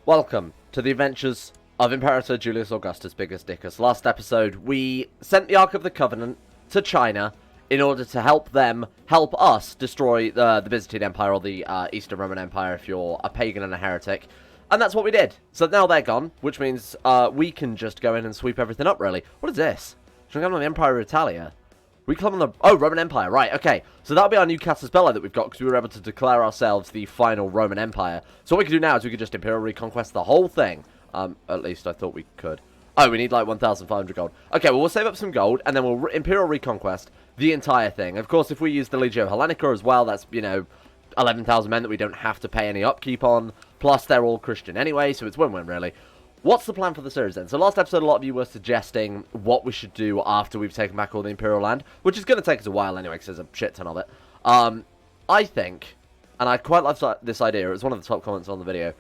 Welcome to the adventures of Imperator Julius Augustus Biggus Diccus. Last episode, we sent the Ark of the Covenant to China in order to help us destroy the Byzantine Empire, or the Eastern Roman Empire if you're a pagan and a heretic. And that's what we did. So now they're gone, which means we can just go in and sweep everything up, really. What is this? Should we come on the Empire of Italia? We come on the... Oh, Roman Empire, right, okay. So that'll be our new Casus Belli that we've got, because we were able to declare ourselves the final Roman Empire. So what we can do now is we could just Imperial Reconquest the whole thing. At least I thought we could. Oh, we need like 1,500 gold. Okay, well, we'll save up some gold, and then we'll Imperial Reconquest the entire thing. Of course, if we use the Legio Hellenica as well, that's, 11,000 men that we don't have to pay any upkeep on. Plus, they're all Christian anyway, so it's win-win, really. What's the plan for the series then? So last episode, a lot of you were suggesting what we should do after we've taken back all the Imperial land, which is going to take us a while anyway, because there's a shit ton of it. I think, and I quite love this idea, it was one of the top comments on the video,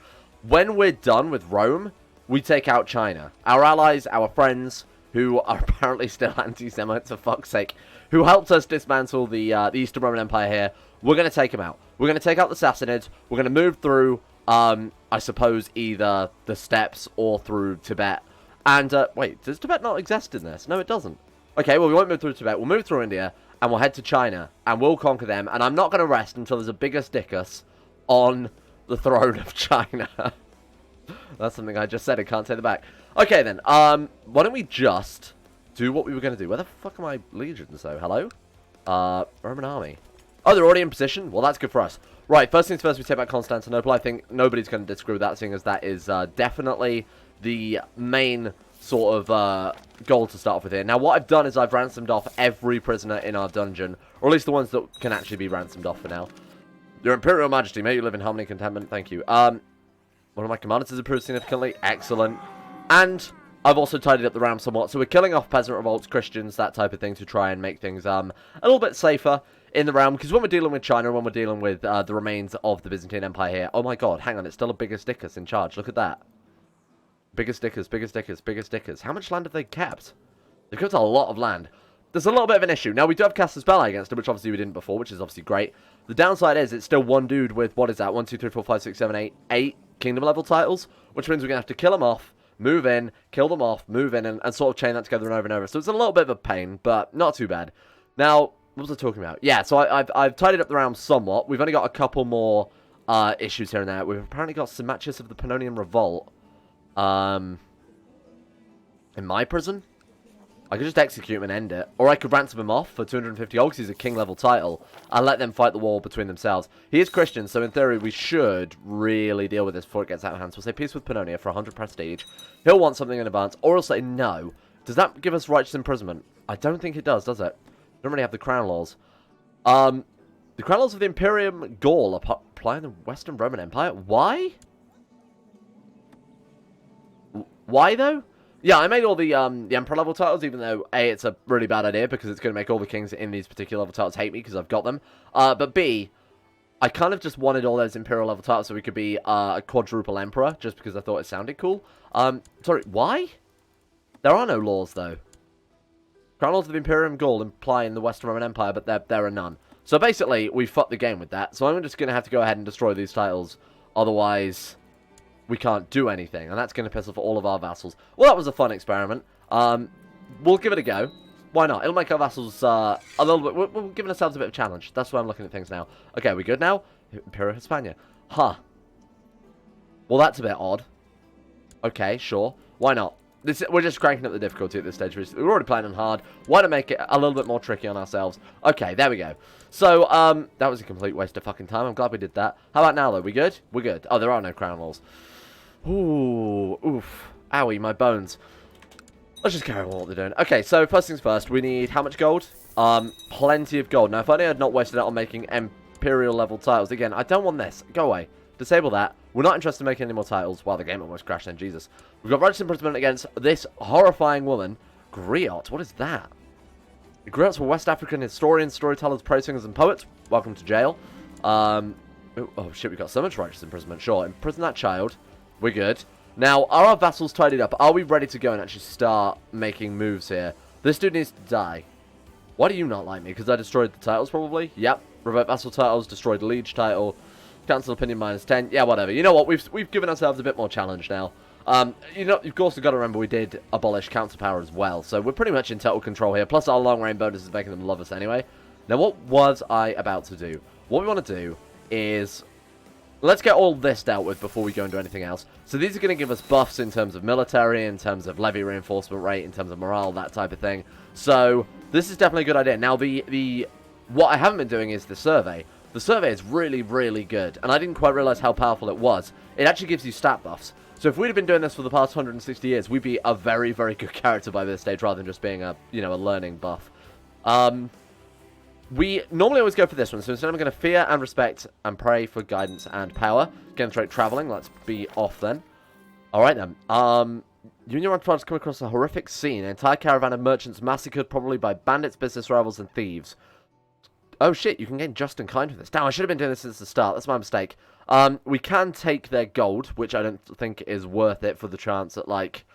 when we're done with Rome, we take out China. Our allies, our friends, who are apparently still anti-Semites, for fuck's sake, who helped us dismantle the Eastern Roman Empire here, we're going to take them out. We're going to take out the Sassanids, we're going to move through... I suppose either the steppes or through Tibet. And, wait, does Tibet not exist in this? No, it doesn't. Okay, well, we won't move through Tibet. We'll move through India, and we'll head to China, and we'll conquer them. And I'm not going to rest until there's a Biggus Diccus on the throne of China. That's something I just said. I can't take it back. Okay, then. Why don't we just do what we were going to do? Where the fuck are my legions, though? Hello? Roman army. Oh, they're already in position? Well, that's good for us. Right, first things first, we take back Constantinople. I think nobody's going to disagree with that, seeing as that is definitely the main sort of goal to start off with here. Now, what I've done is I've ransomed off every prisoner in our dungeon, or at least the ones that can actually be ransomed off for now. Your Imperial Majesty, may you live in harmony and contentment. Thank you. One of my commanders has improved significantly. Excellent. And I've also tidied up the realm somewhat. So we're killing off peasant revolts, Christians, that type of thing, to try and make things a little bit safer in the realm, because when we're dealing with China, when we're dealing with the remains of the Byzantine Empire here, oh my god, hang on, it's still a Biggus Diccus in charge, look at that. Biggus Diccus, Biggus Diccus, Biggus Diccus. How much land have they kept? They've kept a lot of land. There's a little bit of an issue. Now, we do have Casus Belli against him, which obviously we didn't before, which is obviously great. The downside is, it's still one dude with, what is that, 1, 2, 3, 4, 5, 6, 7, 8 kingdom level titles, which means we're going to have to kill them off, move in, kill them off, move in, and sort of chain that together and over and over. So it's a little bit of a pain, but not too bad. Now, what was I talking about? Yeah, so I've tidied up the realm somewhat. We've only got a couple more issues here and there. We've apparently got Symmachus of the Pannonian Revolt in my prison. I could just execute him and end it. Or I could ransom him off for 250 gold, because he's a king-level title, and let them fight the war between themselves. He is Christian, so in theory we should really deal with this before it gets out of hand. So we'll say peace with Pannonia for 100 prestige. He'll want something in advance, or he'll say no. Does that give us righteous imprisonment? I don't think it does it? Don't really have the crown laws. The crown laws of the Imperium Gaul apply in the Western Roman Empire. Why? Why though? Yeah, I made all the Emperor level titles, even though A, it's a really bad idea because it's going to make all the kings in these particular level titles hate me because I've got them. But B, I kind of just wanted all those Imperial level titles so we could be a quadruple Emperor, just because I thought it sounded cool. Sorry, why? There are no laws though. Crown laws of the Imperium Gaul imply in the Western Roman Empire, but there are none. So basically, we fucked the game with that. So I'm just going to have to go ahead and destroy these titles. Otherwise, we can't do anything. And that's going to piss off all of our vassals. Well, that was a fun experiment. We'll give it a go. Why not? It'll make our vassals a little bit... We're giving ourselves a bit of a challenge. That's why I'm looking at things now. Okay, we good now? Imperial Hispania. Huh. Well, that's a bit odd. Okay, sure. Why not? We're just cranking up the difficulty at this stage. We're already playing on hard. Why not make it a little bit more tricky on ourselves? Okay, there we go. So, that was a complete waste of fucking time. I'm glad we did that. How about now, though? We good? We're good. Oh, there are no crown laws. Ooh, oof. Owie, my bones. Let's just carry on what they're doing. Okay, so first things first. We need how much gold? Plenty of gold. Now, if only I had not wasted it on making Imperial level titles. Again, I don't want this. Go away. Disable that. We're not interested in making any more titles. Wow, the game almost crashed then, Jesus. We've got righteous imprisonment against this horrifying woman. Griot. What is that? The Griots were West African historians, storytellers, praise singers, and poets. Welcome to jail. Oh shit, we got so much righteous imprisonment. Sure, imprison that child. We're good. Now, are our vassals tidied up? Are we ready to go and actually start making moves here? This dude needs to die. Why do you not like me? Because I destroyed the titles, probably? Yep. Revoke vassal titles, destroyed the liege title. Council opinion -10. Yeah, whatever. You know what? We've given ourselves a bit more challenge now. You know, you've also got to remember we did abolish council power as well, so we're pretty much in total control here. Plus, our long range bonus is making them love us anyway. Now, what was I about to do? What we want to do is let's get all this dealt with before we go and do anything else. So these are going to give us buffs in terms of military, in terms of levy reinforcement rate, in terms of morale, that type of thing. So this is definitely a good idea. Now, what I haven't been doing is the survey. The survey is really, really good, and I didn't quite realize how powerful it was. It actually gives you stat buffs. So if we'd have been doing this for the past 160 years, we'd be a very, very good character by this stage, rather than just being a, you know, a learning buff. We normally always go for this one, so instead I'm going to fear and respect and pray for guidance and power. Demonstrate traveling. Let's be off then. Alright then. You and your entourage come across a horrific scene. An entire caravan of merchants massacred, probably by bandits, business rivals, and thieves. Oh shit, you can gain just and kind for this. Damn, I should have been doing this since the start. That's my mistake. We can take their gold, which I don't think is worth it for the chance at, like,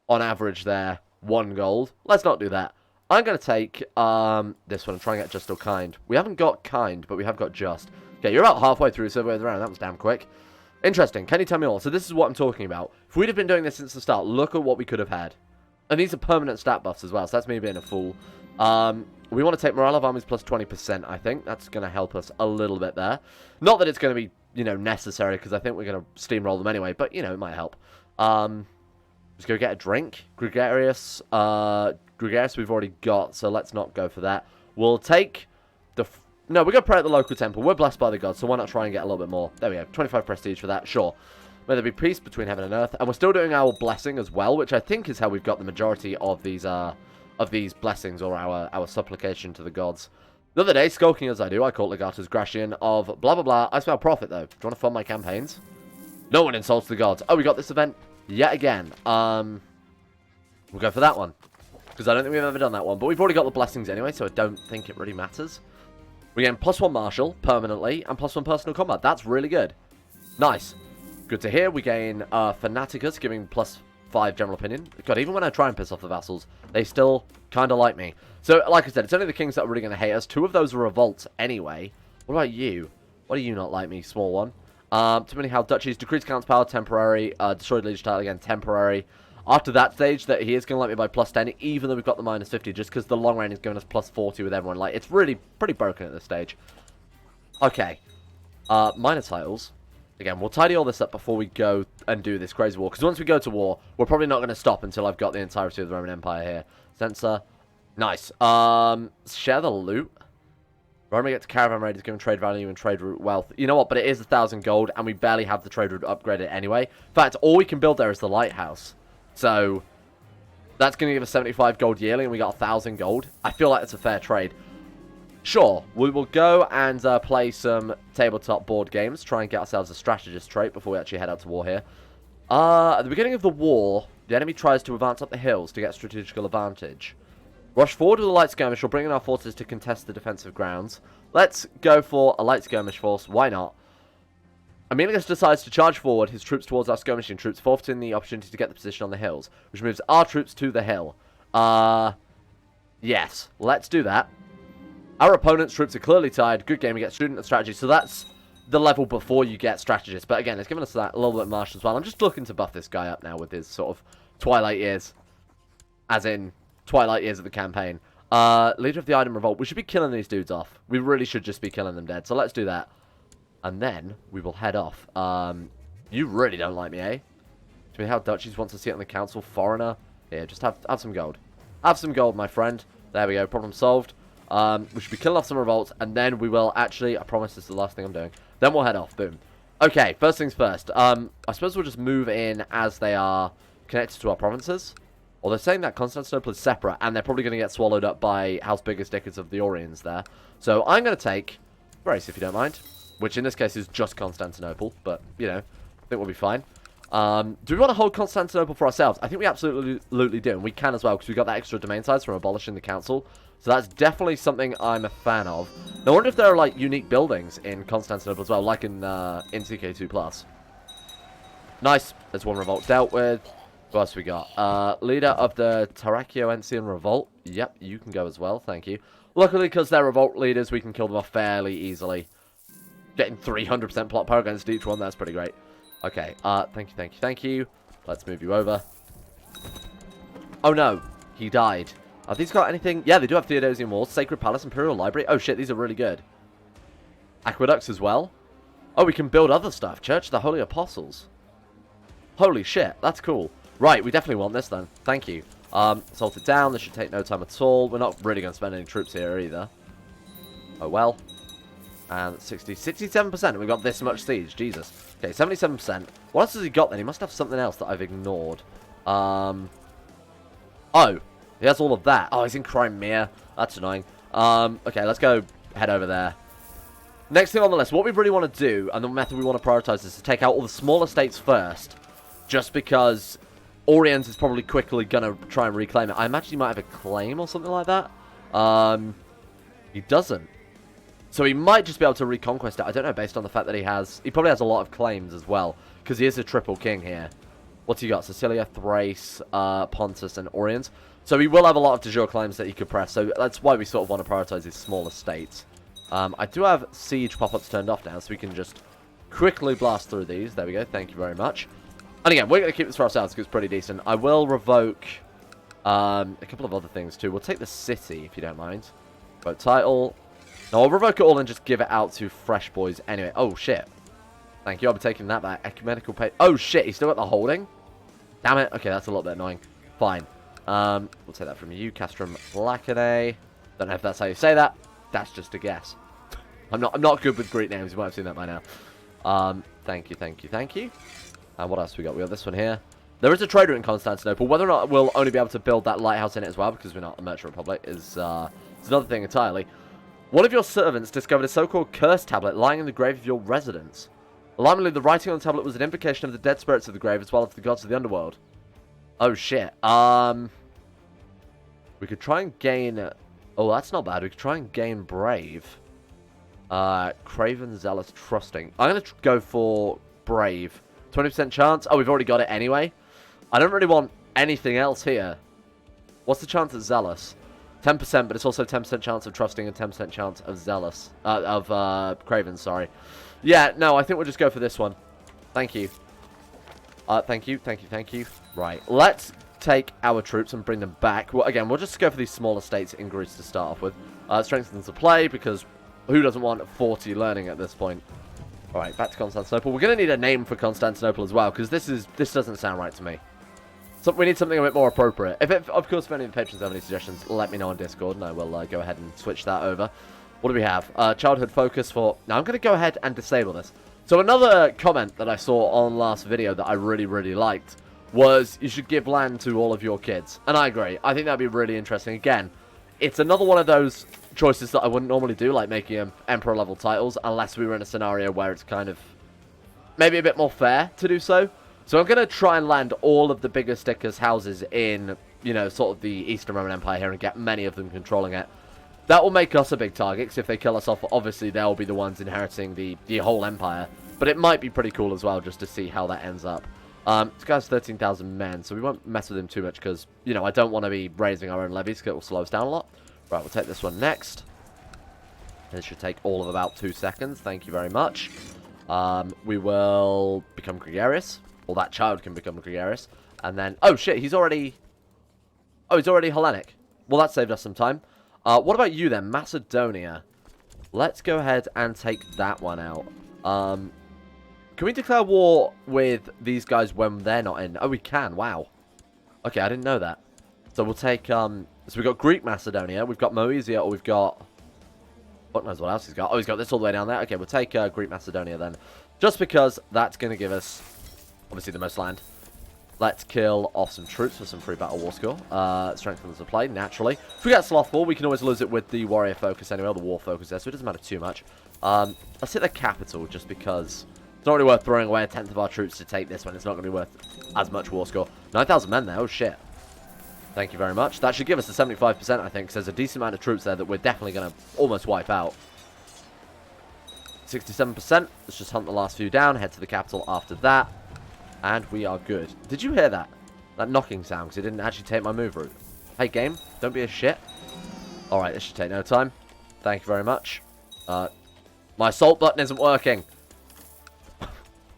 on average, they're 1 gold. Let's not do that. I'm going to take this one and try and get just or kind. We haven't got kind, but we have got just. Okay, you're about halfway through survey of the round. That was damn quick. Interesting. Can you tell me all? So this is what I'm talking about. If we'd have been doing this since the start, look at what we could have had. And these are permanent stat buffs as well, so that's me being a fool. We want to take morale of armies plus 20%, I think. That's going to help us a little bit there. Not that it's going to be, you know, necessary, because I think we're going to steamroll them anyway, but, you know, it might help. Let's go get a drink. Gregarious we've already got, so let's not go for that. We'll take the... No, we're going to pray at the local temple. We're blessed by the gods, so why not try and get a little bit more? There we go. 25 prestige for that, sure. May there be peace between heaven and earth. And we're still doing our blessing as well, which I think is how we've got the majority of these blessings, or our supplication to the gods. The other day, skulking as I do, I caught Legatus Gratian of blah blah blah. I smell profit though. Do you want to fund my campaigns? No one insults the gods. Oh, we got this event yet again. We'll go for that one, because I don't think we've ever done that one. But we've already got the blessings anyway, so I don't think it really matters. We gain +1 martial permanently and +1 personal combat. That's really good. Nice. Good to hear. We gain Fanaticus, giving +5 general opinion. God, even when I try and piss off the vassals, they still kind of like me. So, like I said, it's only the kings that are really going to hate us. 2 of those are revolts anyway. What about you? Why do you not like me, small one? Too many how duchies. Decreased count's power, temporary. Destroyed liege title again, temporary. After that stage, that he is going to like me by +10, even though we've got the -50, just because the long range is giving us +40 with everyone. Like, it's really pretty broken at this stage. Okay. Minor titles. Again, we'll tidy all this up before we go and do this crazy war. Because once we go to war, we're probably not going to stop until I've got the entirety of the Roman Empire here. Censor. Nice. Share the loot. Rome gets caravan raiders, given trade value and trade route wealth. You know what? But it is 1,000 gold, and we barely have the trade route upgraded anyway. In fact, all we can build there is the lighthouse. So, that's going to give us 75 gold yearly, and we got 1,000 gold. I feel like it's a fair trade. Sure, we will go and play some tabletop board games, try and get ourselves a strategist trait before we actually head out to war here. At the beginning of the war, the enemy tries to advance up the hills to get strategical advantage. Rush forward with a light skirmish, or bring in our forces to contest the defensive grounds. Let's go for a light skirmish force, why not? Emilius decides to charge forward his troops towards our skirmishing troops, forfeiting the opportunity to get the position on the hills, which moves our troops to the hill. Yes, let's do that. Our opponent's troops are clearly tired. Good game, we get student and strategy. So that's the level before you get strategist. But again, it's given us that a little bit of martial as well. I'm just looking to buff this guy up now with his sort of twilight years. As in, twilight years of the campaign. Leader of the Item Revolt. We should be killing these dudes off. We really should just be killing them dead. So let's do that. And then we will head off. You really don't like me, eh? Do you know how duchies wants to see it on the council? Foreigner? Here, just have some gold. Have some gold, my friend. There we go. Problem solved. We should be killing off some revolts, and then we will actually, I promise this is the last thing I'm doing, then we'll head off, boom. Okay, first things first, I suppose we'll just move in as they are connected to our provinces, or they're saying that Constantinople is separate, and they're probably going to get swallowed up by House Biggus Diccus of the Oriens there, so I'm going to take Grace, if you don't mind, which in this case is just Constantinople, but, you know, I think we'll be fine. Do we want to hold Constantinople for ourselves? I think we absolutely do, and we can as well, because we got that extra domain size from abolishing the council. So that's definitely something I'm a fan of. Now, I wonder if there are, like, unique buildings in Constantinople as well, like in CK2+. Nice. There's one revolt dealt with. What else we got? Leader of the Tarakioensian Revolt. Yep, you can go as well. Thank you. Luckily, because they're revolt leaders, we can kill them off fairly easily. Getting 300% plot power against each one. That's pretty great. Okay. Thank you, thank you, thank you. Let's move you over. Oh, no. He died. Have these got anything? Yeah, they do have Theodosian Walls, Sacred Palace, Imperial Library. Oh, shit. These are really good. Aqueducts as well. Oh, we can build other stuff. Church of the Holy Apostles. Holy shit. That's cool. Right. We definitely want this then. Thank you. Salt it down. This should take no time at all. We're not really going to spend any troops here either. Oh, well. And 67%. We got this much siege. Jesus. Okay, 77%. What else has he got then? He must have something else that I've ignored. Oh. He has all of that. Oh, he's in Crimea. That's annoying. Okay, let's go head over there. Next thing on the list, what we really want to do, and the method we want to prioritize, is to take out all the smaller states first. Just because Orient is probably quickly going to try and reclaim it. I imagine he might have a claim or something like that. He doesn't. So he might just be able to reconquest it. I don't know, based on the fact that he probably has a lot of claims as well. Because he is a triple king here. What's he got? Sicilia, Thrace, Pontus, and Orient. So he will have a lot of de jure claims that he could press. So that's why we sort of want to prioritize his smaller states. I do have siege pop-ups turned off now, so we can just quickly blast through these. There we go. Thank you very much. And again, we're going to keep this for ourselves because it's pretty decent. I will revoke a couple of other things too. We'll take the city, if you don't mind. Vote title. No, I'll revoke it all and just give it out to fresh boys anyway. Oh, shit. Thank you. I'll be taking that back. Ecumenical pay. Oh, shit. He's still got the holding? Damn it. Okay, that's a little bit annoying. Fine. We'll take that from you. Castrum Lacenae. Don't know if that's how you say that. That's just a guess. I'm not good with Greek names. You might have seen that by now. Thank you, thank you, thank you. And what else we got? We got this one here. There is a trader in Constantinople. Whether or not we'll only be able to build that lighthouse in it as well, because we're not a merchant republic, is another thing entirely. One of your servants discovered a so-called curse tablet lying in the grave of your residence. Alarmingly, the writing on the tablet was an invocation of the dead spirits of the grave as well as the gods of the underworld. Oh, shit. We could try and gain... Oh, that's not bad. We could try and gain Brave. Craven, Zealous, Trusting. I'm going to go for Brave. 20% chance. Oh, we've already got it anyway. I don't really want anything else here. What's the chance of Zealous? 10%, but it's also 10% chance of Trusting and 10% chance of Zealous. Craven, sorry. Yeah, no, I think we'll just go for this one. Thank you. Thank you, thank you, thank you. Right, let's take our troops and bring them back. Well, again, we'll just go for these smaller states in Greece to start off with. Strengthens the play, because who doesn't want 40 learning at this point? Alright, back to Constantinople. We're going to need a name for Constantinople as well, because this doesn't sound right to me. So we need something a bit more appropriate. Of course, if any of the patrons have any suggestions, let me know on Discord, and I will go ahead and switch that over. What do we have? Childhood focus for... Now, I'm going to go ahead and disable this. So another comment that I saw on last video that I really, really liked was you should give land to all of your kids. And I agree. I think that'd be really interesting. Again, it's another one of those choices that I wouldn't normally do, like making emperor-level titles, unless we were in a scenario where it's kind of maybe a bit more fair to do so. So I'm going to try and land all of the Biggus Diccus houses in, you know, sort of the Eastern Roman Empire here and get many of them controlling it. That will make us a big target, because if they kill us off, obviously they'll be the ones inheriting the whole empire. But it might be pretty cool as well, just to see how that ends up. This guy's 13,000 men, so we won't mess with him too much, because, you know, I don't want to be raising our own levies, because it will slow us down a lot. Right, we'll take this one next. This should take all of about 2 seconds. Thank you very much. We will become gregarious. Or that child can become gregarious. And then... Oh, shit, he's already... Oh, he's already Hellenic. Well, that saved us some time. What about you, then? Macedonia. Let's go ahead and take that one out. Can we declare war with these guys when they're not in? Oh, we can. Wow. Okay, I didn't know that. So we'll take... So we've got Greek Macedonia. We've got Moesia, or we've got... What knows what else he's got? Oh, he's got this all the way down there. Okay, we'll take Greek Macedonia then. Just because that's going to give us... obviously the most land. Let's kill off some troops for some free battle war score. Strengthen the supply, naturally. If we get slothful, we can always lose it with the warrior focus anyway, or the war focus there, so it doesn't matter too much. Let's hit the capital, just because it's not really worth throwing away a tenth of our troops to take this one. It's not going to be worth as much war score. 9,000 men there, oh shit. Thank you very much. That should give us a 75%, I think, because there's a decent amount of troops there that we're definitely going to almost wipe out. 67%. Let's just hunt the last few down, head to the capital after that. And we are good. Did you hear that? That knocking sound, because it didn't actually take my move route. Hey, game, don't be a shit. Alright, this should take no time. Thank you very much. My assault button isn't working.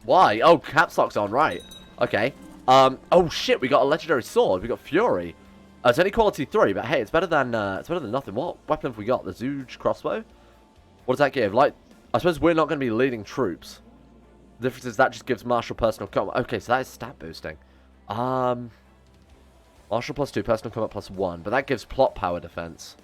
Why? Oh, caps lock's on, right. Okay. Oh shit, we got a legendary sword. We got Fury. It's only quality 3, but hey, it's better than nothing. What weapon have we got? The Zooge crossbow? What does that give? Like, I suppose we're not going to be leading troops. The difference is that just gives martial personal combat. Okay, so that is stat boosting. Martial +2, personal combat +1, but that gives plot power defense.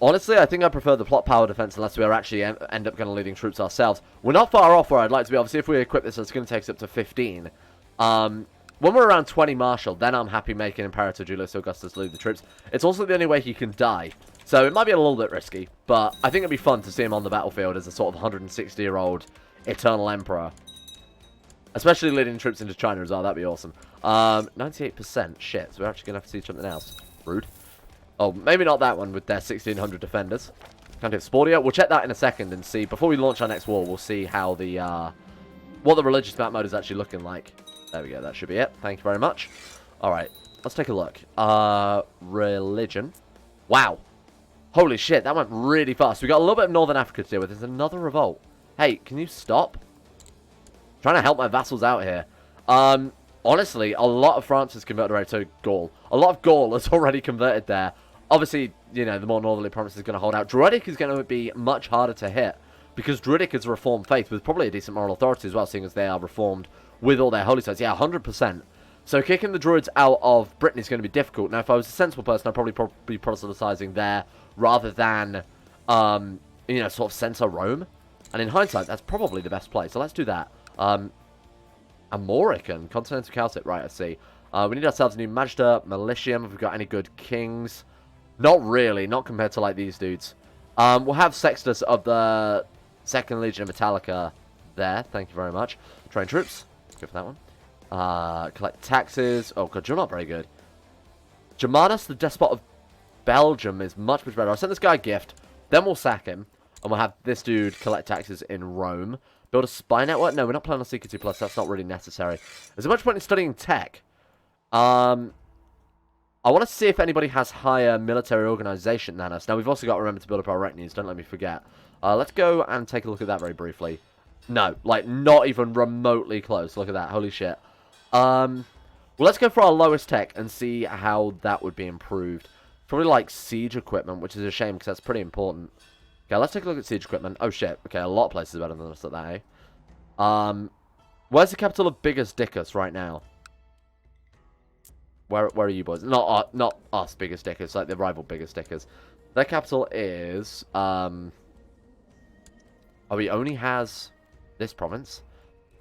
Honestly, I think I prefer the plot power defense unless we are actually end up going to leading troops ourselves. We're not far off where I'd like to be. Obviously, if we equip this, it's going to take us up to 15. When we're around 20 martial, then I'm happy making Imperator Julius Augustus lead the troops. It's also the only way he can die. So it might be a little bit risky, but I think it'd be fun to see him on the battlefield as a sort of 160-year-old eternal emperor. Especially leading troops into China as well. That'd be awesome. 98%. Shit. So we're actually going to have to see something else. Rude. Oh, maybe not that one with their 1,600 defenders. Can't do Sportia. We'll check that in a second and see. Before we launch our next war, we'll see how the what the religious map mode is actually looking like. There we go. That should be it. Thank you very much. All right. Let's take a look. Religion. Wow. Holy shit. That went really fast. We got a little bit of Northern Africa to deal with. There's another revolt. Hey, can you stop? I'm trying to help my vassals out here. Honestly, a lot of France has converted already to Gaul. A lot of Gaul has already converted there. Obviously, you know, the more northerly province is going to hold out. Druidic is going to be much harder to hit because Druidic is a reformed faith with probably a decent moral authority as well, seeing as they are reformed with all their holy sites. Yeah, 100%. So kicking the Druids out of Britain is going to be difficult. Now, if I was a sensible person, I'd probably be Protestantizing there rather than, you know, sort of center Rome. And in hindsight, that's probably the best place. So let's do that. Amorican, Continental Celtic, right, I see. We need ourselves a new Magister, Militium, if we've got any good kings. Not really, not compared to, like, these dudes. We'll have Sextus of the 2nd Legion of Italica there, thank you very much. Train troops, go for that one. Collect taxes, oh god, you're not very good. Germanus, the Despot of Belgium, is much, much better. I'll send this guy a gift, then we'll sack him, and we'll have this dude collect taxes in Rome. Build a spy network? No, we're not planning on CK2+, that's not really necessary. There's much point in studying tech. I want to see if anybody has higher military organization than us. Now, we've also got to remember to build up our retinues. Don't let me forget. Let's go and take a look at that very briefly. No, like, not even remotely close. Look at that. Holy shit. Well, let's go for our lowest tech and see how that would be improved. Probably, like, siege equipment, which is a shame because that's pretty important. Okay, let's take a look at siege equipment. Oh, shit. Okay, a lot of places are better than us at that, eh? Where's the capital of Biggus, Diccus right now? Where are you boys? Not us, Biggus Diccus, like the rival Biggus Diccus. Their capital is, oh, he only has this province.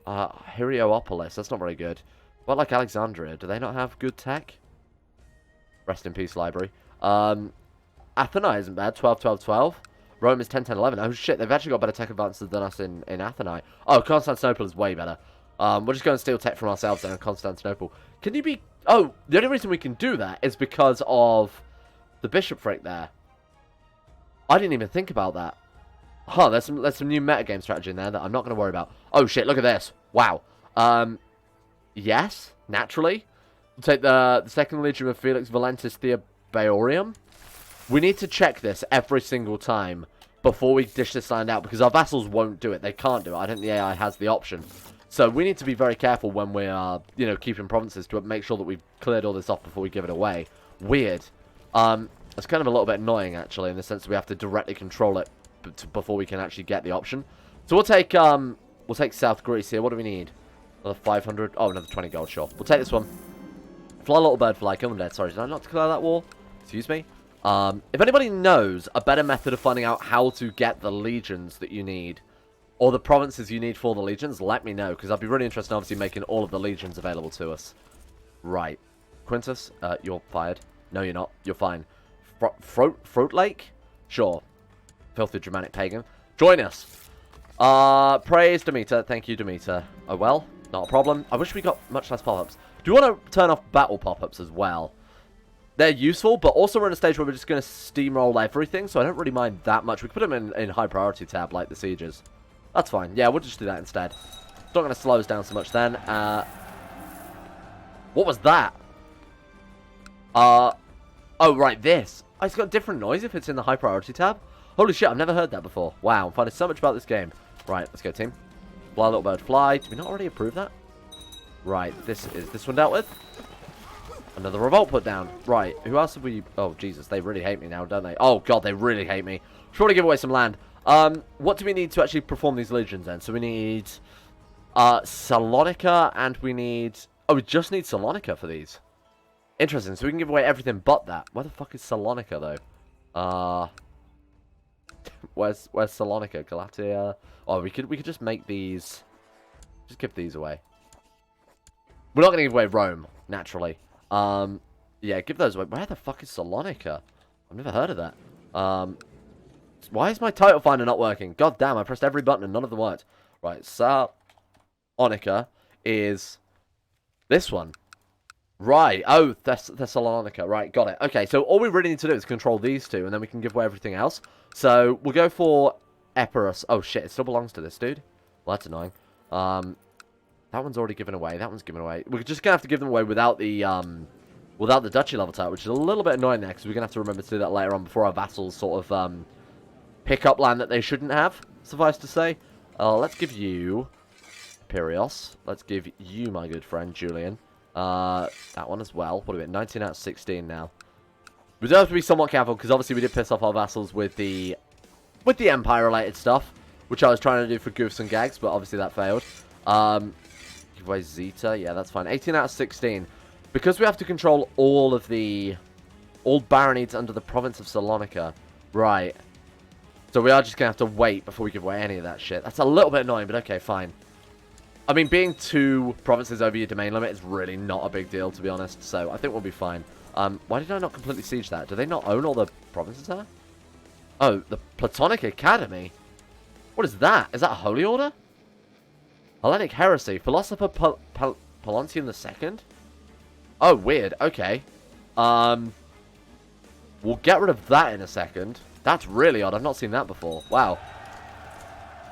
Hieroopolis, that's not very good. What, like Alexandria? Do they not have good tech? Rest in peace, library. Athena isn't bad, 12, 12, 12. Rome is 10, 10, 11. Oh shit, they've actually got better tech advances than us in Athena. Oh, Constantinople is way better. We're just going to steal tech from ourselves then in Constantinople. Can you be... Oh, the only reason we can do that is because of the bishopric there. I didn't even think about that. Huh, there's some new metagame strategy in there that I'm not going to worry about. Oh shit, look at this. Wow. Yes, naturally. We'll take the 2nd Legion of Felix Valentis Theobaorium. We need to check this every single time before we dish this land out because our vassals won't do it. They can't do it. I don't think the AI has the option. So we need to be very careful when we are, you know, keeping provinces to make sure that we've cleared all this off before we give it away. Weird. It's kind of a little bit annoying, actually, in the sense that we have to directly control it before we can actually get the option. So we'll take South Greece here. What do we need? Another 500. Oh, another 20 gold, sure. We'll take this one. Fly little bird fly. Come on, dead. Sorry, did I not declare that war? Excuse me. If anybody knows a better method of finding out how to get the legions that you need, or the provinces you need for the legions, let me know, because I'd be really interested in obviously making all of the legions available to us. Right. Quintus, you're fired. No, you're not. You're fine. Throat Lake? Sure. Filthy Germanic pagan. Join us. Praise Demeter. Thank you, Demeter. Oh, well. Not a problem. I wish we got much less pop-ups. Do you want to turn off battle pop-ups as well? They're useful, but also we're in a stage where we're just going to steamroll everything, so I don't really mind that much. We could put them in high priority tab, like the sieges. That's fine. Yeah, we'll just do that instead. It's not going to slow us down so much then. What was that? Oh, right, this. Oh, it's got a different noise if it's in the high priority tab. Holy shit, I've never heard that before. Wow, I'm finding so much about this game. Right, let's go, team. Fly, little bird, fly. Did we not already approve that? Right, this one dealt with. Another revolt put down. Right, who else have we... Oh, Jesus, they really hate me now, don't they? Oh, God, they really hate me. Should probably give away some land. What do we need to actually perform these legions, then? So we need... Salonica, and we need... Oh, we just need Salonica for these. Interesting, so we can give away everything but that. Where the fuck is Salonica, though? Where's Salonica? Galatia? Oh, we could just make these... Just give these away. We're not going to give away Rome, naturally. Yeah, give those away. Where the fuck is Salonica? I've never heard of that. Why is my title finder not working? God damn, I pressed every button and none of them worked. Right, Salonica is this one. Right, oh, Thessalonica. Right, got it. Okay, so all we really need to do is control these two, and then we can give away everything else. So, we'll go for Epirus. Oh, shit, it still belongs to this dude. Well, that's annoying. That one's already given away. That one's given away. We're just going to have to give them away without the duchy level title, which is a little bit annoying there, because we're going to have to remember to do that later on before our vassals sort of pick up land that they shouldn't have, suffice to say. Let's give you Pyrrhos. Let's give you, my good friend, Julian. That one as well. What are we at? 19 out of 16 now. We do have to be somewhat careful, because obviously we did piss off our vassals with the Empire-related stuff, which I was trying to do for goofs and gags, but obviously that failed. Give away Zeta. Yeah, that's fine. 18 out of 16. Because we have to control all baronies under the province of Salonica. Right. So we are just going to have to wait before we give away any of that shit. That's a little bit annoying, but okay, fine. I mean, being 2 provinces over your domain limit is really not a big deal, to be honest. So I think we'll be fine. Why did I not completely siege that? Do they not own all the provinces there? Oh, the Platonic Academy? What is that? Is that a holy order? Hellenic heresy. Philosopher Pallantian II? Oh, weird. Okay. We'll get rid of that in a second. That's really odd. I've not seen that before. Wow.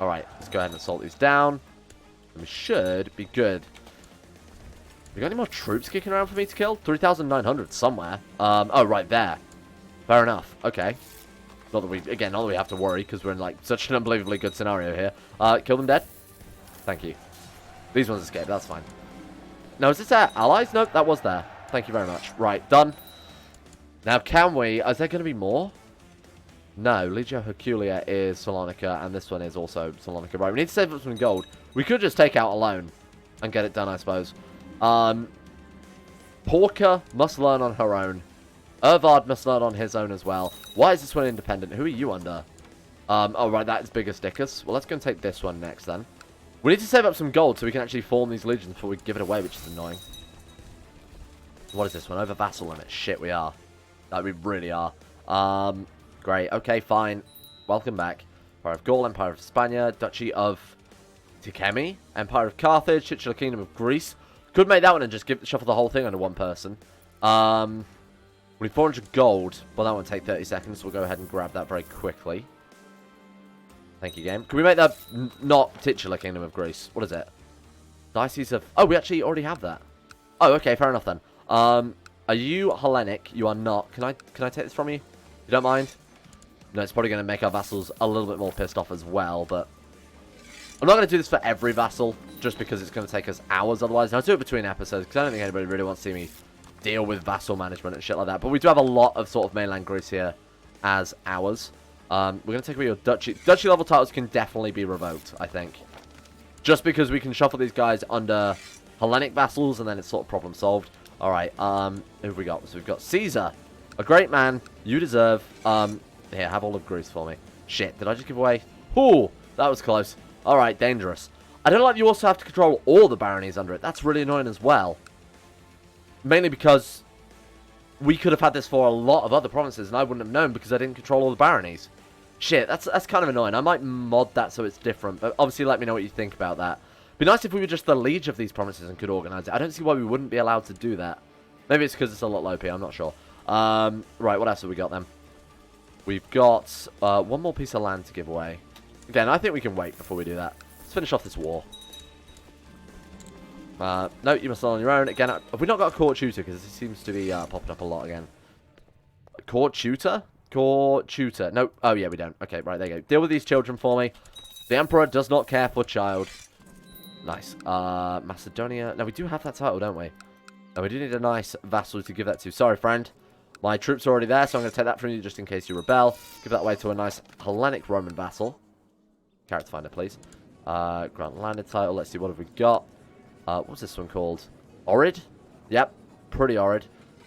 Alright, let's go ahead and assault these down. And we should be good. We got any more troops kicking around for me to kill? 3,900 somewhere. Oh, right there. Fair enough. Okay. Not that we have to worry, because we're in, like, such an unbelievably good scenario here. Kill them dead. Thank you. These ones escaped. That's fine. Now, is this our allies? Nope, that was there. Thank you very much. Right, done. Now, can we... Is there going to be more? No, Legio Herculia is Salonica, and this one is also Salonica. Right, we need to save up some gold. We could just take out a loan and get it done, I suppose. Porca must learn on her own. Ervard must learn on his own as well. Why is this one independent? Who are you under? Oh, right, that is Biggus Diccus. Well, let's go and take this one next, then. We need to save up some gold so we can actually form these legions before we give it away, which is annoying. What is this one? Over Vassal limit. Shit, we are. No, we really are. Great. Okay, fine. Welcome back. Empire of Gaul, Empire of Hispania, Duchy of Tikemi, Empire of Carthage, Titular Kingdom of Greece. Could make that one and just shuffle the whole thing under one person. We need 400 gold. Well, that won't take 30 seconds, so we'll go ahead and grab that very quickly. Thank you, game. Can we make that not Titular Kingdom of Greece? What is it? Diocese of... Oh, we actually already have that. Oh, okay, fair enough then. Are you Hellenic? You are not. Can I take this from you? You don't mind? No, it's probably going to make our vassals a little bit more pissed off as well, but... I'm not going to do this for every vassal, just because it's going to take us hours otherwise. I'll do it between episodes, because I don't think anybody really wants to see me deal with vassal management and shit like that. But we do have a lot of sort of mainland Greece here as ours. We're going to take away your duchy. Duchy level titles can definitely be revoked, I think. Just because we can shuffle these guys under Hellenic vassals, and then it's sort of problem solved. Alright, who have we got? So we've got Caesar. A great man. You deserve. Here, have all of Greece for me. Shit, did I just give away? Ooh, that was close. Alright, dangerous. I don't like you also have to control all the baronies under it. That's really annoying as well. Mainly because we could have had this for a lot of other provinces, and I wouldn't have known because I didn't control all the baronies. Shit, that's kind of annoying. I might mod that so it's different, but obviously let me know what you think about that. Be nice if we were just the liege of these provinces and could organise it. I don't see why we wouldn't be allowed to do that. Maybe it's because it's a lot low P, I'm not sure. Right, what else have we got then? We've got one more piece of land to give away. Again, I think we can wait before we do that. Let's finish off this war. No, you must start on your own. Again, have we not got a court tutor? Because it seems to be popping up a lot again. A court tutor? Core tutor. No. Oh, yeah, we don't. Okay, right, there you go. Deal with these children for me. The Emperor does not care for child. Nice. Macedonia. Now, we do have that title, don't we? Now, we do need a nice vassal to give that to. Sorry, friend. My troops are already there, so I'm going to take that from you just in case you rebel. Give that away to a nice Hellenic Roman vassal. Character finder, please. Grant landed title. Let's see, what have we got? What's this one called? Orid? Yep. Pretty Orid.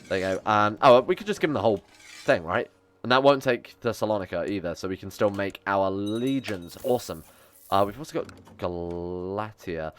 There you go. Oh, we could just give him the whole thing, right? And that won't take Thessalonica either, so we can still make our legions. Awesome. We've also got Galatia.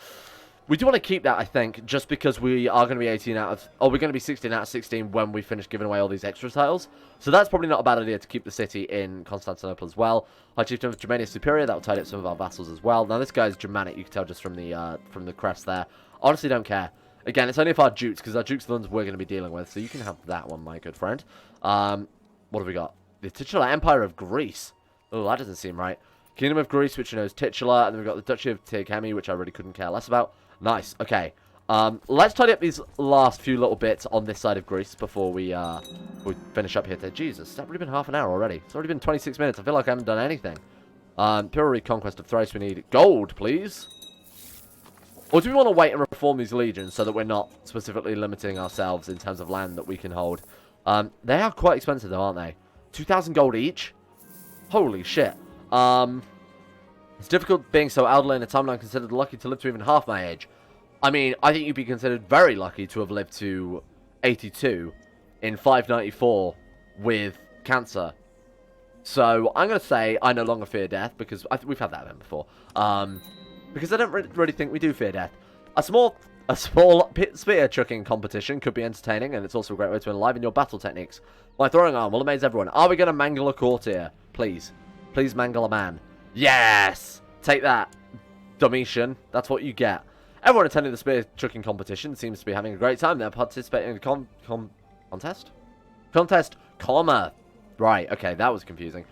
We do want to keep that, I think, just because we are going to be 18 out of... Oh, we're going to be 16 out of 16 when we finish giving away all these extra titles. So that's probably not a bad idea to keep the city in Constantinople as well. High Chieftain of Germania Superior, that will tie up some of our vassals as well. Now, this guy's Germanic, you can tell just from the crest there. Honestly, don't care. Again, it's only if our dukes, because our dukes are the ones we're going to be dealing with. So you can have that one, my good friend. What have we got? The titular Empire of Greece. Oh, that doesn't seem right. Kingdom of Greece, which you know is titular. And then we've got the Duchy of Tirchemi, which I really couldn't care less about. Nice. Okay. Let's tidy up these last few little bits on this side of Greece before we finish up here. Jesus, it's already been half an hour already. It's already been 26 minutes. I feel like I haven't done anything. Pure reconquest of Thrace. We need gold, please. Or do we want to wait and reform these legions so that we're not specifically limiting ourselves in terms of land that we can hold? They are quite expensive though, aren't they? 2,000 gold each? Holy shit. It's difficult being so elderly in a time when I'm considered lucky to live to even half my age. I mean, I think you'd be considered very lucky to have lived to 82 in 594 with cancer. So, I'm going to say I no longer fear death, because we've had that event before. Because I don't really think we do fear death. A small spear chucking competition could be entertaining, and it's also a great way to enliven your battle techniques. My throwing arm will amaze everyone. Are we going to mangle a courtier? Please. Please mangle a man. Yes! Take that, Domitian. That's what you get. Everyone attending the spear chucking competition seems to be having a great time. They're participating in a contest? Contest, comma. Right, okay, that was confusing.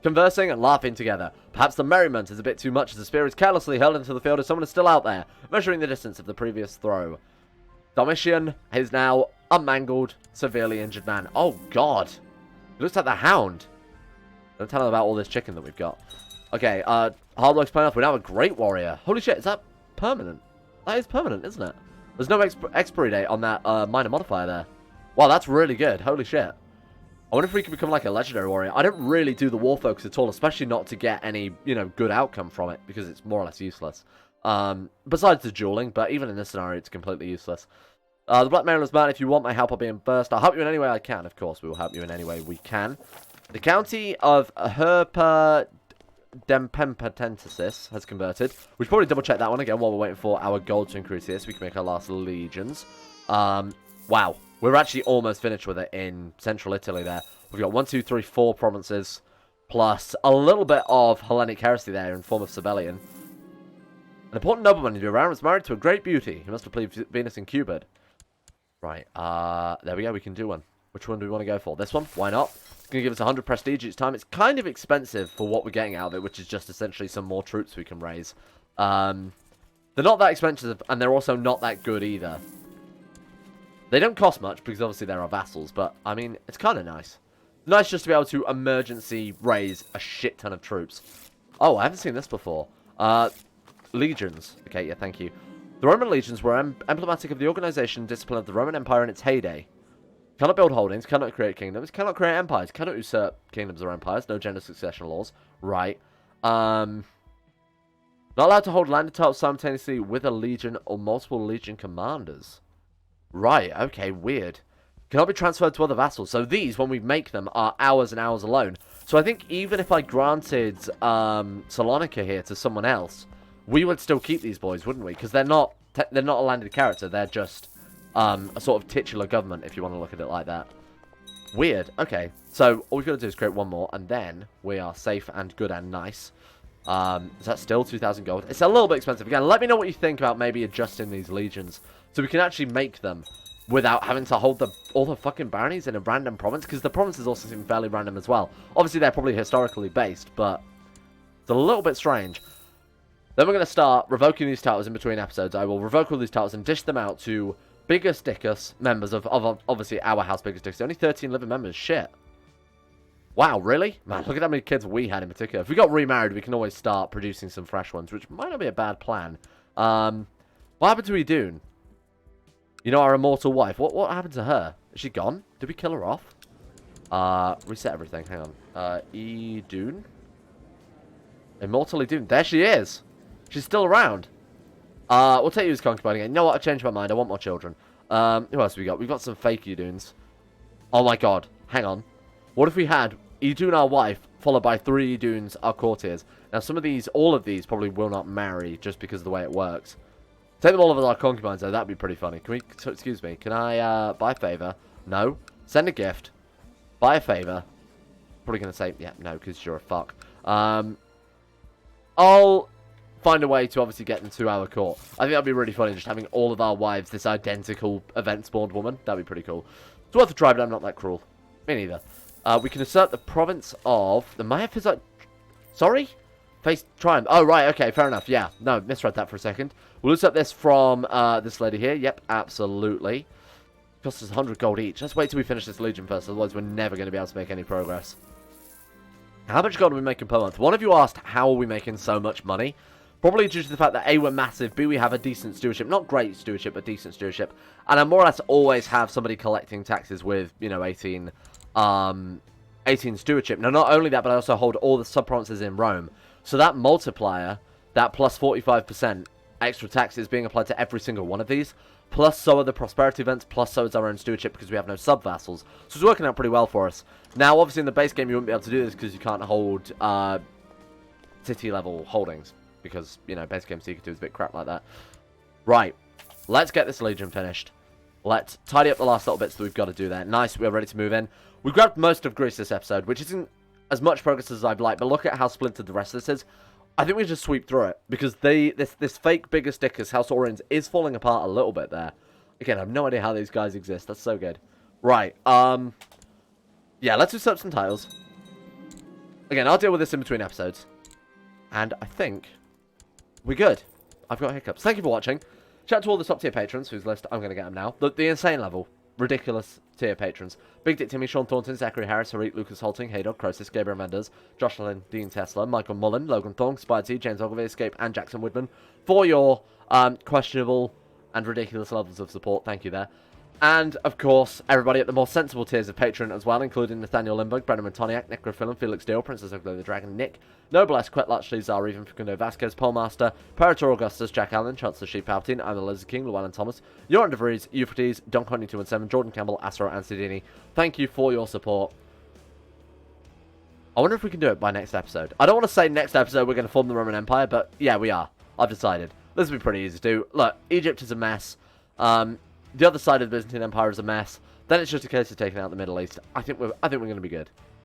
Conversing and laughing together. Perhaps the merriment is a bit too much as the spear is carelessly hurled into the field as someone is still out there, measuring the distance of the previous throw. Domitian is now a mangled, severely injured man. Oh, God. It looks like the Hound. Don't tell them about all this chicken that we've got. Okay, hard work's paying off. We now have a great warrior. Holy shit, is that permanent? That is permanent, isn't it? There's no expiry date on that minor modifier there. Wow, that's really good. Holy shit. I wonder if we can become like a legendary warrior. I don't really do the war focus at all, especially not to get any, you know, good outcome from it, because it's more or less useless. Besides the dueling, but even in this scenario, it's completely useless. The Black Mariners man, if you want my help, I'll be in first. I'll help you in any way I can. Of course, we will help you in any way we can. The county of Herpa Dempempetensis has converted. We should probably double check that one again while we're waiting for our gold to increase here so we can make our last legions. Wow. We're actually almost finished with it in central Italy there. We've got 1, 2, 3, 4 provinces, plus a little bit of Hellenic heresy there in form of Sabellian. An important nobleman in Iran was married to a great beauty. He must have played Venus in Cupid. Right, there we go, we can do one. Which one do we want to go for? This one? Why not? It's going to give us 100 prestige each time. It's kind of expensive for what we're getting out of it, which is just essentially some more troops we can raise. They're not that expensive, and they're also not that good either. They don't cost much, because obviously they're our vassals, but, I mean, it's kind of nice. Nice just to be able to emergency raise a shit ton of troops. Oh, I haven't seen this before. Legions. Okay, yeah, thank you. The Roman legions were emblematic of the organization and discipline of the Roman Empire in its heyday. Cannot build holdings, cannot create kingdoms, cannot create empires, cannot usurp kingdoms or empires, no gender succession laws. Right. Not allowed to hold landed titles simultaneously with a legion or multiple legion commanders. Right, okay, weird. Cannot be transferred to other vassals. So these, when we make them, are ours and ours alone. So I think even if I granted Salonika here to someone else, we would still keep these boys, wouldn't we? Because they're not a landed character. They're just a sort of titular government, if you want to look at it like that. Weird. Okay, so all we've got to do is create one more, and then we are safe and good and nice. Is that still 2,000 gold? It's a little bit expensive. Again, let me know what you think about maybe adjusting these legions so we can actually make them without having to hold all the fucking baronies in a random province, because the provinces also seem fairly random as well. Obviously, they're probably historically based, but it's a little bit strange. Then we're going to start revoking these titles in between episodes. I will revoke all these titles and dish them out to Biggus Diccus, members of obviously our house, Biggus Diccus. Only 13 living members. Shit. Wow, really? Man, look at how many kids we had in particular. If we got remarried, we can always start producing some fresh ones, which might not be a bad plan. What happened to Idun? You know, our immortal wife. What happened to her? Is she gone? Did we kill her off? Reset everything. Hang on. Idun? Immortal Idun. There she is. She's still around. We'll take you as concubine again. You know what? I changed my mind. I want more children. Who else have we got? We've got some fake Iduns. Oh my god. Hang on. What if we had Idun, our wife, followed by 3 Iduns, our courtiers? Now, some of these, all of these, probably will not marry just because of the way it works. Take them all as our concubines, though. That'd be pretty funny. Can we... So, excuse me. Can I, buy a favour? No. Send a gift. Buy a favour. Probably going to say, yeah, no, because you're a fuck. I'll find a way to obviously get them to our court. I think that'd be really funny, just having all of our wives this identical event-spawned woman. That'd be pretty cool. It's worth a try, but I'm not that cruel. Me neither. We can assert the province of... The Maya Physite... Sorry? Face Triumph. Oh, right, okay, fair enough. Yeah, no, misread that for a second. We'll assert this from this lady here. Yep, absolutely. Costs us 100 gold each. Let's wait till we finish this legion first, otherwise we're never going to be able to make any progress. How much gold are we making per month? One of you asked, how are we making so much money? Probably due to the fact that A, we're massive, B, we have a decent stewardship. Not great stewardship, but decent stewardship. And I more or less always have somebody collecting taxes with, you know, 18 stewardship. Now, not only that, but I also hold all the sub-provinces in Rome. So that multiplier, that plus 45% extra tax is being applied to every single one of these. Plus, so are the prosperity events, plus so is our own stewardship because we have no sub-vassals. So it's working out pretty well for us. Now, obviously, in the base game, you wouldn't be able to do this because you can't hold city-level holdings. Because, you know, base game CK2 is a bit crap like that. Right. Let's get this legion finished. Let's tidy up the last little bits that we've got to do there. Nice, we're ready to move in. We grabbed most of Greece this episode, which isn't as much progress as I'd like, but look at how splintered the rest of this is. I think we just sweep through it, because this fake Biggus Diccus House Oriens is falling apart a little bit there. Again, I have no idea how these guys exist. That's so good. Right, yeah, let's just up some tiles. Again, I'll deal with this in between episodes. And I think we're good. I've got hiccups. Thank you for watching. Shout out to all the top tier patrons, whose list I'm going to get them now. The insane level. Ridiculous tier patrons. Big Dick Timmy, Sean Thornton, Zachary Harris, Harit, Lucas Holting, Haydog, Crosis, Gabriel Mendes, Josh Lynn, Dean Tesla, Michael Mullen, Logan Thong, Spider T, James Ogilvy, Escape, and Jackson Woodman for your questionable and ridiculous levels of support. Thank you there. And, of course, everybody at the more sensible tiers of Patreon as well, including Nathaniel Lindbergh, Brennan Montoniac, Necrophilin, Felix Deal, Princess Ugly the Dragon, Nick, Noblesse, Quetlach, Lizar, even Facundo Vasquez, Polmaster, Parator Augustus, Jack Allen, Chancellor Sheep Palpatine, I'm the Lizard King, Llewellyn Thomas, Joran DeVries, Euphrates, Don Connie 217, Jordan Campbell, Astro, and Sidini. Thank you for your support. I wonder if we can do it by next episode. I don't want to say next episode we're going to form the Roman Empire, but yeah, we are. I've decided. This will be pretty easy to do. Look, Egypt is a mess. The other side of the Byzantine Empire is a mess. Then it's just a case of taking out the Middle East. I think we're going to be good.